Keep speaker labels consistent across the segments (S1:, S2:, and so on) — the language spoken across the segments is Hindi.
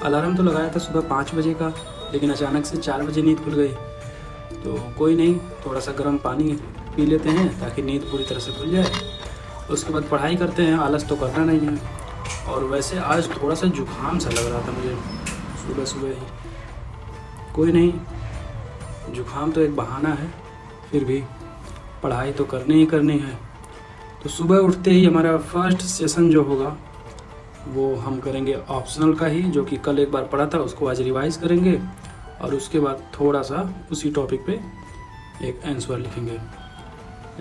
S1: अलार्म तो लगाया था सुबह 5 बजे का, लेकिन अचानक से 4 बजे नींद खुल गई। तो कोई नहीं, थोड़ा सा गर्म पानी पी लेते हैं ताकि नींद पूरी तरह से खुल जाए। उसके बाद पढ़ाई करते हैं, आलस तो करना नहीं है। और वैसे आज थोड़ा सा जुकाम सा लग रहा था मुझे सुबह सुबह ही। कोई नहीं, जुकाम तो एक बहाना है, फिर भी पढ़ाई तो करनी ही करनी है। तो सुबह उठते ही हमारा फर्स्ट सेशन जो होगा वो हम करेंगे ऑप्शनल का ही, जो कि कल एक बार पढ़ा था उसको आज रिवाइज़ करेंगे। और उसके बाद थोड़ा सा उसी टॉपिक पे एक आंसर लिखेंगे।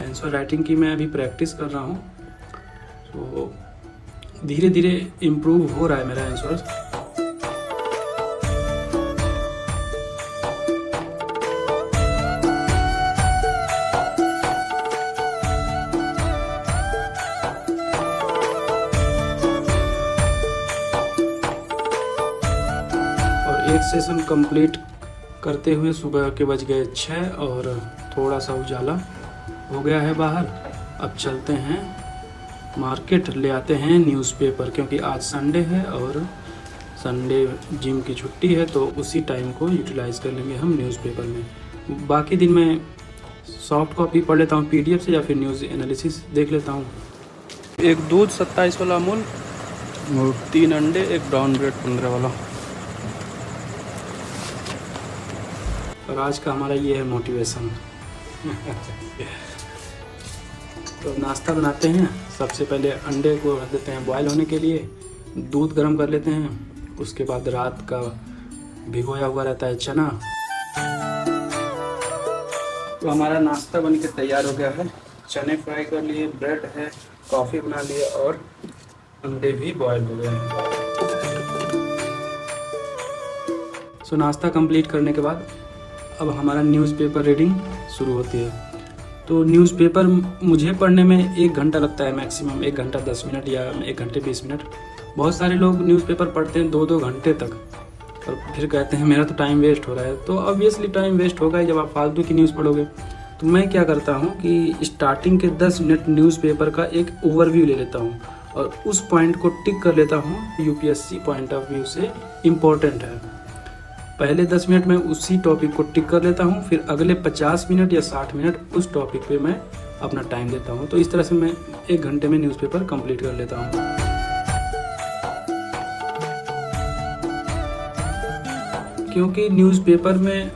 S1: आंसर राइटिंग की मैं अभी प्रैक्टिस कर रहा हूँ, तो धीरे धीरे इम्प्रूव हो रहा है मेरा आंसर। एक सेशन कंप्लीट करते हुए सुबह के बज गए 6 और थोड़ा सा उजाला हो गया है बाहर। अब चलते हैं मार्केट, ले आते हैं न्यूज़पेपर, क्योंकि आज संडे है और संडे जिम की छुट्टी है, तो उसी टाइम को यूटिलाइज़ कर लेंगे हम न्यूज़पेपर में। बाकी दिन में सॉफ्ट कॉपी पढ़ लेता हूँ PDF से, या फिर न्यूज़ एनालिसिस देख लेता हूँ। एक दूध 27 वाला अमूल और 3 अंडे, एक ब्राउन ब्रेड 15 वाला। और आज का हमारा ये है मोटिवेशन। तो नाश्ता बनाते हैं। सबसे पहले अंडे को रख देते हैं बॉयल होने के लिए, दूध गर्म कर लेते हैं। उसके बाद रात का भिगोया हुआ रहता है चना। तो हमारा नाश्ता बन के तैयार हो गया है। चने फ्राई कर लिए, ब्रेड है, कॉफ़ी बना लिए और अंडे भी बॉयल हो गए हैं। सो नाश्ता कंप्लीट करने के बाद अब हमारा न्यूज़पेपर रीडिंग शुरू होती है। तो न्यूज़पेपर मुझे पढ़ने में 1 घंटा लगता है, मैक्सिमम 1 घंटा 10 मिनट या 1 घंटे 20 मिनट। बहुत सारे लोग न्यूज़पेपर पढ़ते हैं 2-2 घंटे तक, और फिर कहते हैं मेरा तो टाइम वेस्ट हो रहा है। तो ऑब्वियसली टाइम वेस्ट होगा ही जब आप फालतू की न्यूज़ पढ़ोगे। तो मैं क्या करता हूँ कि स्टार्टिंग के 10 मिनट न्यूज़पेपर का एक ओवरव्यू ले लेता हूँ और उस पॉइंट को टिक कर लेता हूँ, UPSC पॉइंट ऑफ व्यू से इम्पोर्टेंट है। पहले 10 मिनट में उसी टॉपिक को टिक कर लेता हूँ, फिर अगले 50 मिनट या 60 मिनट उस टॉपिक पे मैं अपना टाइम देता हूँ। तो इस तरह से मैं 1 घंटे में न्यूज़पेपर कंप्लीट कर लेता हूँ। क्योंकि न्यूज़पेपर में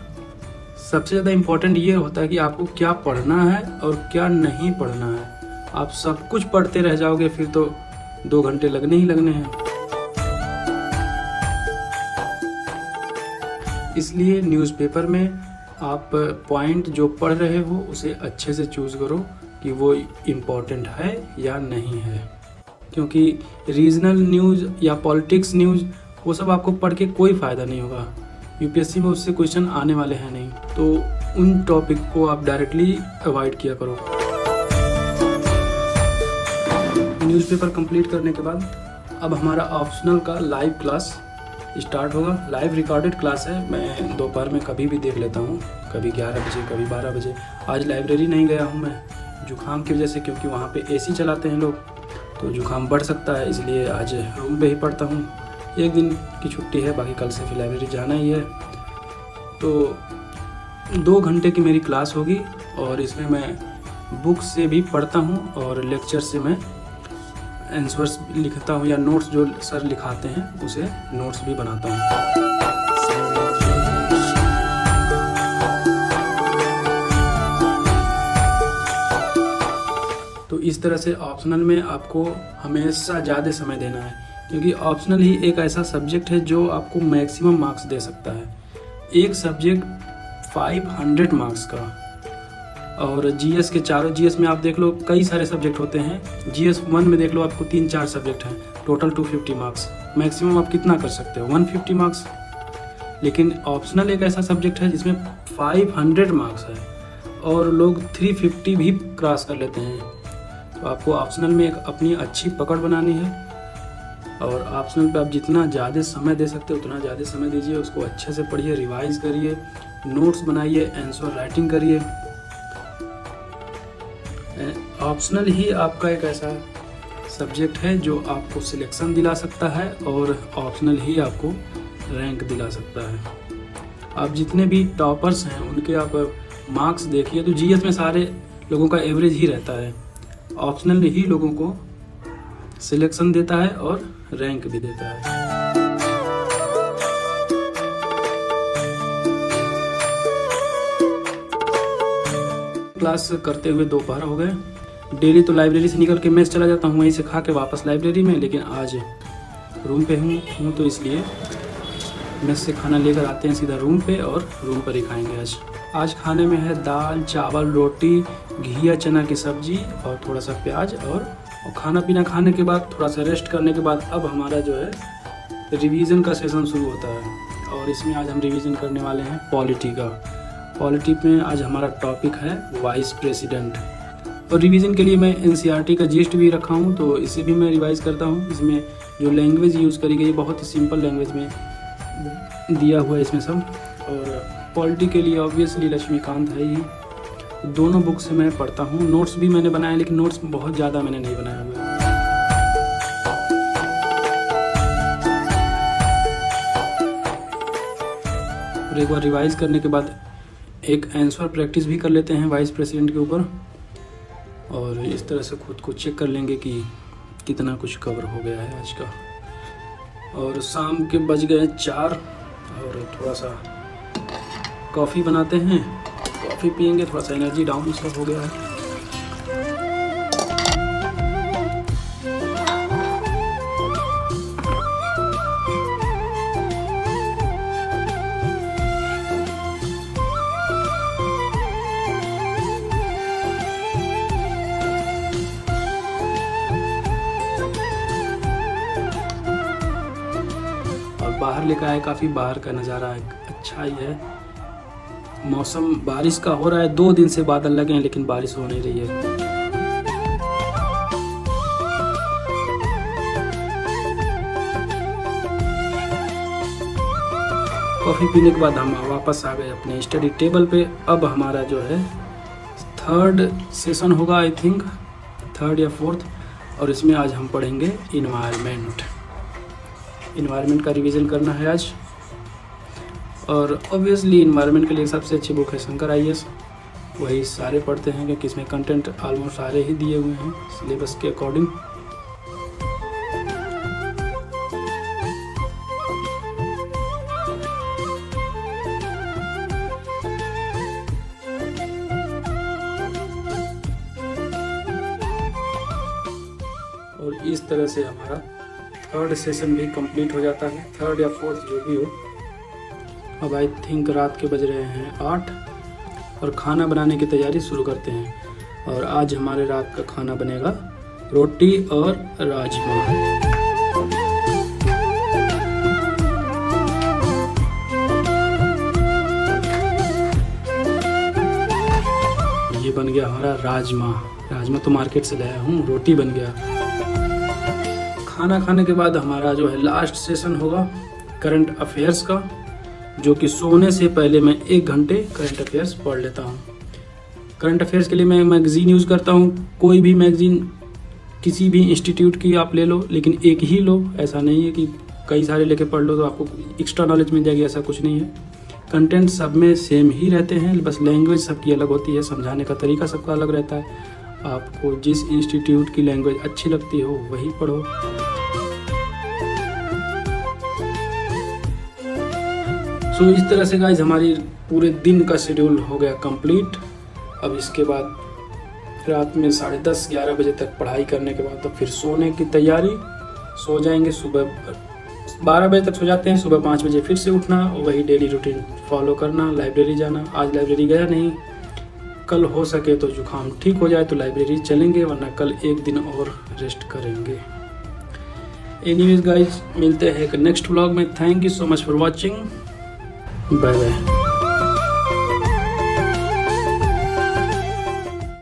S1: सबसे ज़्यादा इम्पोर्टेंट ये होता है कि आपको क्या पढ़ना है और क्या नहीं पढ़ना है। आप सब कुछ पढ़ते रह जाओगे फिर तो 2 घंटे लगने ही लगने हैं। इसलिए न्यूज़पेपर में आप पॉइंट जो पढ़ रहे हो उसे अच्छे से चूज़ करो कि वो इम्पोर्टेंट है या नहीं है। क्योंकि रीजनल न्यूज़ या पॉलिटिक्स न्यूज़ वो सब आपको पढ़ के कोई फ़ायदा नहीं होगा। UPSC में उससे क्वेश्चन आने वाले हैं नहीं, तो उन टॉपिक को आप डायरेक्टली अवॉइड किया करो। न्यूज़पेपर कंप्लीट करने के बाद अब हमारा ऑप्शनल का लाइव क्लास स्टार्ट होगा। लाइव रिकॉर्डेड क्लास है, मैं दोपहर में कभी भी देख लेता हूँ, कभी 11 बजे, कभी 12 बजे। आज लाइब्रेरी नहीं गया हूँ मैं जुकाम की वजह से, क्योंकि वहाँ पे AC चलाते हैं लोग, तो जुकाम बढ़ सकता है, इसलिए आज रूम पे ही पढ़ता हूँ। 1 दिन की छुट्टी है, बाकी कल से फिर लाइब्रेरी जाना ही है। तो 2 घंटे की मेरी क्लास होगी और इसमें मैं बुक से भी पढ़ता हूँ और लेक्चर से मैं आंसर्स लिखता हूँ, या नोट्स जो सर लिखाते हैं उसे नोट्स भी बनाता हूँ। तो इस तरह से ऑप्शनल में आपको हमेशा ज़्यादा समय देना है, क्योंकि ऑप्शनल ही एक ऐसा सब्जेक्ट है जो आपको मैक्सिमम मार्क्स दे सकता है। एक सब्जेक्ट 500 मार्क्स का, और GS के चारों, GS में आप देख लो कई सारे सब्जेक्ट होते हैं। GS 1 में देख लो आपको 3-4 सब्जेक्ट हैं, टोटल 250 मार्क्स। मैक्सिमम आप कितना कर सकते हो? 150 मार्क्स। लेकिन ऑप्शनल एक ऐसा सब्जेक्ट है जिसमें 500 मार्क्स है और लोग 350 भी क्रॉस कर लेते हैं। तो आपको ऑप्शनल में एक अपनी अच्छी पकड़ बनानी है, और ऑप्शनल पे आप जितना ज़्यादा समय दे सकते हो उतना ज़्यादा समय दीजिए। उसको अच्छे से पढ़िए, रिवाइज करिए, नोट्स बनाइए, आंसर राइटिंग करिए। ऑप्शनल ही आपका एक ऐसा सब्जेक्ट है जो आपको सिलेक्शन दिला सकता है, और ऑप्शनल ही आपको रैंक दिला सकता है। आप जितने भी टॉपर्स हैं उनके आप मार्क्स देखिए तो जीएस में सारे लोगों का एवरेज ही रहता है। ऑप्शनल ही लोगों को सिलेक्शन देता है और रैंक भी देता है। क्लास करते हुए दोपहर हो गए। डेली तो लाइब्रेरी से निकल के मेस चला जाता हूँ, वहीं से खा के वापस लाइब्रेरी में, लेकिन आज रूम पे हूँ तो इसलिए मेस से खाना लेकर आते हैं सीधा रूम पे और रूम पर ही खाएंगे। आज खाने में है दाल चावल रोटी घिया चना की सब्जी और थोड़ा सा प्याज। और खाना पीना खाने के बाद थोड़ा सा रेस्ट करने के बाद अब हमारा जो है रिवीजन का सेशन शुरू होता है। और इसमें आज हम रिवीजन करने वाले हैं पॉलिटी का। पॉलिटी में आज हमारा टॉपिक है वाइस प्रेसिडेंट। और रिवीजन के लिए मैं एनसीईआरटी का जीएसट भी रखा हूँ, तो इसे भी मैं रिवाइज करता हूँ। इसमें जो लैंग्वेज यूज़ करी गई बहुत ही सिंपल लैंग्वेज में दिया हुआ है इसमें सब। और पॉलिटी के लिए ऑब्वियसली लक्ष्मीकांत है ही। दोनों बुक से मैं पढ़ता हूँ। नोट्स भी मैंने बनाए, लेकिन नोट्स बहुत ज़्यादा मैंने नहीं बनाया हुआ है। और एक बार रिवाइज करने के बाद एक आंसर प्रैक्टिस भी कर लेते हैं वाइस प्रेसिडेंट के ऊपर। और इस तरह से खुद को चेक कर लेंगे कि कितना कुछ कवर हो गया है आज का। और शाम के बज गए 4 और थोड़ा सा कॉफ़ी बनाते हैं, कॉफ़ी पियेंगे, थोड़ा सा एनर्जी डाउन सब हो गया है। बाहर लेकर आए, काफ़ी बाहर का नज़ारा अच्छा ही है। मौसम बारिश का हो रहा है, 2 दिन से बादल लगे हैं लेकिन बारिश हो नहीं रही है। कॉफ़ी पीने के बाद हम वापस आ गए अपने स्टडी टेबल पे। अब हमारा जो है 3rd सेशन होगा, आई थिंक 3rd या 4th। और इसमें आज हम पढ़ेंगे इन्वायरमेंट का रिवीजन करना है आज। और ऑब्वियसली इन्वायरमेंट के लिए सबसे अच्छी बुक है शंकर IAS। वही सारे पढ़ते हैं क्योंकि इसमें कंटेंट ऑलमोस्ट सारे ही दिए हुए हैं सिलेबस के अकॉर्डिंग। और इस तरह से हमारा 3rd सेशन भी कंप्लीट हो जाता है, 3rd या 4th जो भी हो। अब आई थिंक रात के बज रहे हैं 8 और खाना बनाने की तैयारी शुरू करते हैं। और आज हमारे रात का खाना बनेगा रोटी और राजमा। ये बन गया हमारा राजमा तो मार्केट से लाया हूँ। रोटी बन गया। खाना खाने के बाद हमारा जो है लास्ट सेशन होगा करंट अफेयर्स का, जो कि सोने से पहले मैं 1 घंटे करंट अफेयर्स पढ़ लेता हूँ। करंट अफेयर्स के लिए मैं मैगज़ीन यूज़ करता हूँ। कोई भी मैगज़ीन किसी भी इंस्टीट्यूट की आप ले लो, लेकिन एक ही लो। ऐसा नहीं है कि कई सारे लेके पढ़ लो तो आपको एक्स्ट्रा नॉलेज मिल जाएगी, ऐसा कुछ नहीं है। कंटेंट सब में सेम ही रहते हैं, बस लैंग्वेज सबकी अलग होती है, समझाने का तरीका सबका अलग रहता है। आपको जिस इंस्टीट्यूट की लैंग्वेज अच्छी लगती हो वही पढ़ो। सो इस तरह से गाइज हमारी पूरे दिन का शेड्यूल हो गया कंप्लीट। अब इसके बाद रात में 10:30 11 बजे तक पढ़ाई करने के बाद तो फिर सोने की तैयारी। सो जाएंगे, सुबह 12 बजे तक सो जाते हैं, सुबह 5 बजे फिर से उठना, वही डेली रूटीन फॉलो करना, लाइब्रेरी जाना। आज लाइब्रेरी गया नहीं, कल हो सके तो जुकाम ठीक हो जाए तो लाइब्रेरी चलेंगे, वरना कल एक दिन और रेस्ट करेंगे। एनीवेज गाइज, मिलते हैं एक नेक्स्ट व्लॉग में। Thank you so much for watching. Bye bye.